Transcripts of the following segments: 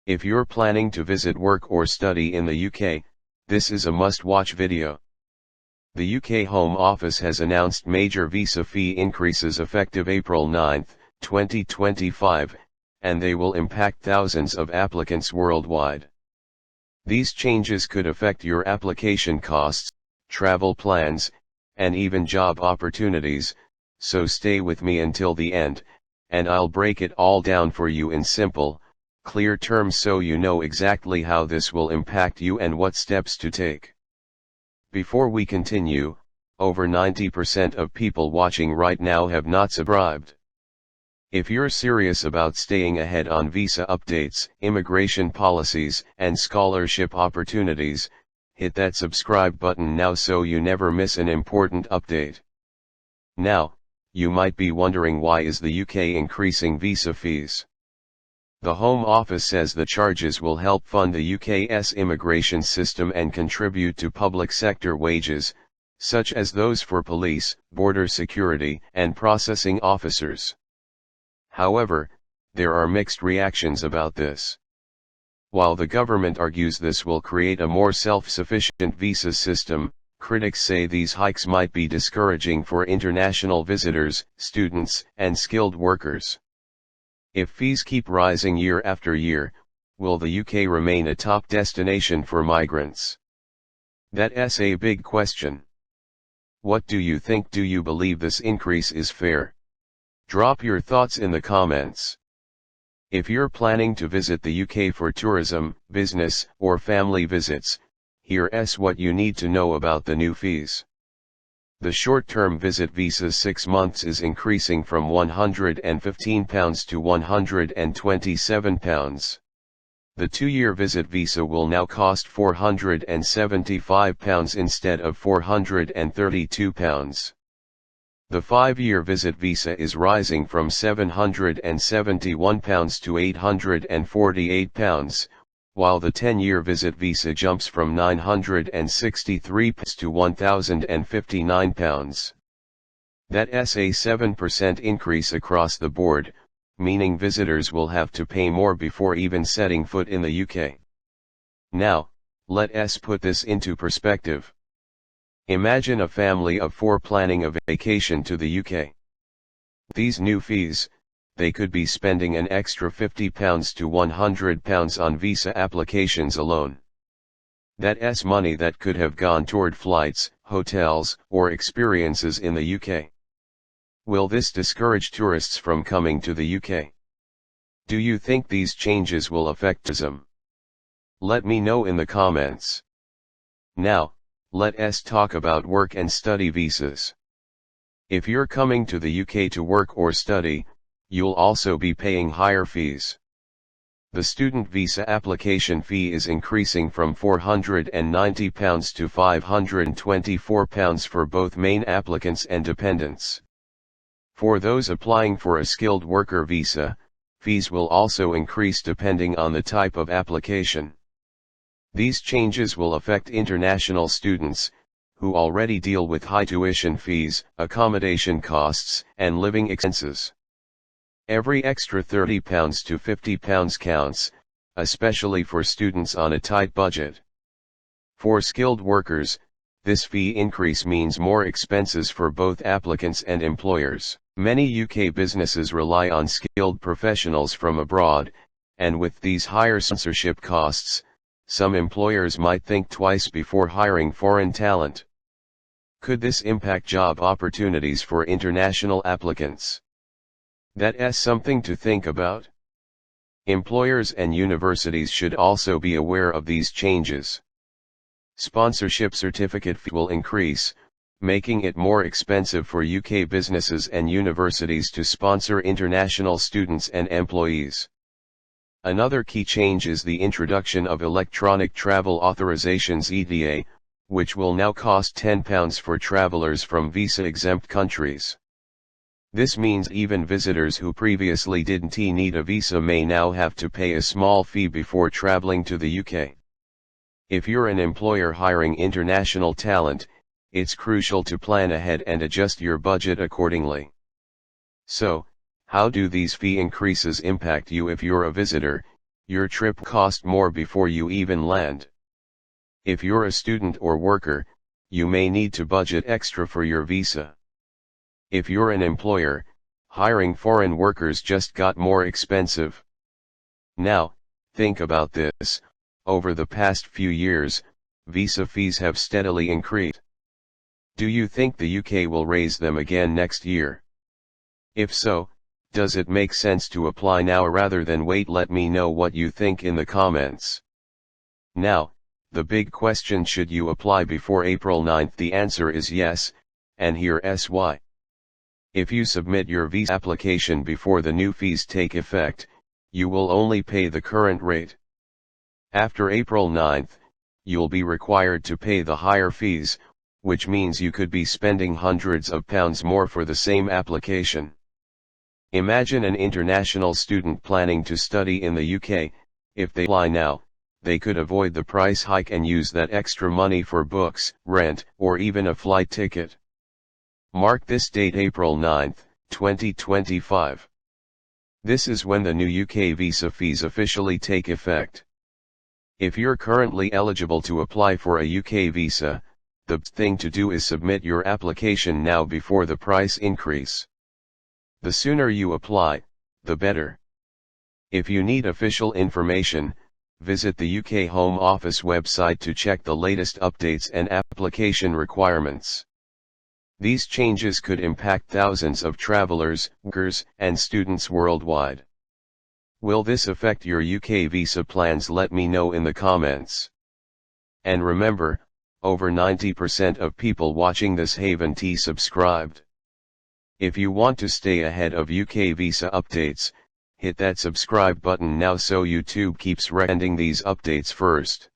If you're planning to visit work or study in the UK, this is a must-watch video. The UK Home Office has announced major visa fee increases effective April 9, 2025, and they will impact thousands of applicants worldwide. These changes could affect your application costs, travel plans, and even job opportunities, so stay with me until the end, and I'll break it all down for you in simple, clear terms so you know exactly how this will impact you and what steps to take. Before we continue, over 90% of people watching right now have not subscribed. If you're serious about staying ahead on visa updates, immigration policies, and scholarship opportunities, hit that subscribe button now so you never miss an important update. Now, you might be wondering, why is the UK increasing visa fees? The Home Office says the charges will help fund the UK's immigration system and contribute to public sector wages, such as those for police, border security, and processing officers. However, there are mixed reactions about this. While the government argues this will create a more self-sufficient visa system, critics say these hikes might be discouraging for international visitors, students, and skilled workers. If fees keep rising year after year, will the UK remain a top destination for migrants? That's a big question. What do you think? Do you believe this increase is fair? Drop your thoughts in the comments. If you're planning to visit the UK for tourism, business, or family visits, here's what you need to know about the new fees. The short-term visit visa 6 months is increasing from £115 to £127. The 2-year visit visa will now cost £475 instead of £432. The 5-year visit visa is rising from £771 to £848, while the 10-year visit visa jumps from £963 to £1,059. That's a 7% increase across the board, meaning visitors will have to pay more before even setting foot in the UK. Now, let's put this into perspective. Imagine a family of 4 planning a vacation to the UK. These new fees, they could be spending an extra £50 to £100 on visa applications alone. That's money that could have gone toward flights, hotels, or experiences in the UK. Will this discourage tourists from coming to the UK? Do you think these changes will affect tourism? Let me know in the comments. Now, let's talk about work and study visas. If you're coming to the UK to work or study, you'll also be paying higher fees. The student visa application fee is increasing from £490 to £524 for both main applicants and dependents. For those applying for a skilled worker visa, fees will also increase depending on the type of application. These changes will affect international students, who already deal with high tuition fees, accommodation costs, and living expenses. Every extra £30 to £50 counts, especially for students on a tight budget. For skilled workers, this fee increase means more expenses for both applicants and employers. Many UK businesses rely on skilled professionals from abroad, and with these higher sponsorship costs, some employers might think twice before hiring foreign talent. Could this impact job opportunities for international applicants? That's something to think about. Employers and universities should also be aware of these changes. Sponsorship certificate fee will increase, making it more expensive for UK businesses and universities to sponsor international students and employees. Another key change is the introduction of electronic travel authorizations (ETA), which will now cost £10 for travelers from visa-exempt countries. This means even visitors who previously didn't need a visa may now have to pay a small fee before traveling to the UK. If you're an employer hiring international talent, it's crucial to plan ahead and adjust your budget accordingly. So, how do these fee increases impact you if you're a visitor, Your trip cost more before you even land. If you're a student or worker, you may need to budget extra for your visa. If you're an employer, hiring foreign workers just got more expensive. Now, think about this, over the past few years, visa fees have steadily increased. Do you think the UK will raise them again next year? If so, does it make sense to apply now rather than wait? Let me know what you think in the comments. Now, the big question: should you apply before April 9th? The answer is yes, and here's why. If you submit your visa application before the new fees take effect, you will only pay the current rate. After April 9th, you'll be required to pay the higher fees, which means you could be spending hundreds of pounds more for the same application. Imagine an international student planning to study in the UK. If they apply now, they could avoid the price hike and use that extra money for books, rent, or even a flight ticket. Mark this date: April 9, 2025. This is when the new UK visa fees officially take effect. If you're currently eligible to apply for a UK visa, the thing to do is submit your application now before the price increase. The sooner you apply, the better. If you need official information, visit the UK Home Office website to check the latest updates and application requirements. These changes could impact thousands of travelers, workers, and students worldwide. Will this affect your UK visa plans? Let me know in the comments. And remember, over 90% of people watching this Haven Tea subscribed. If you want to stay ahead of UK visa updates, hit that subscribe button now so YouTube keeps recommending these updates first.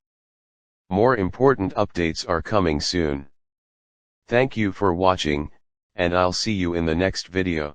More important updates are coming soon. Thank you for watching, and I'll see you in the next video.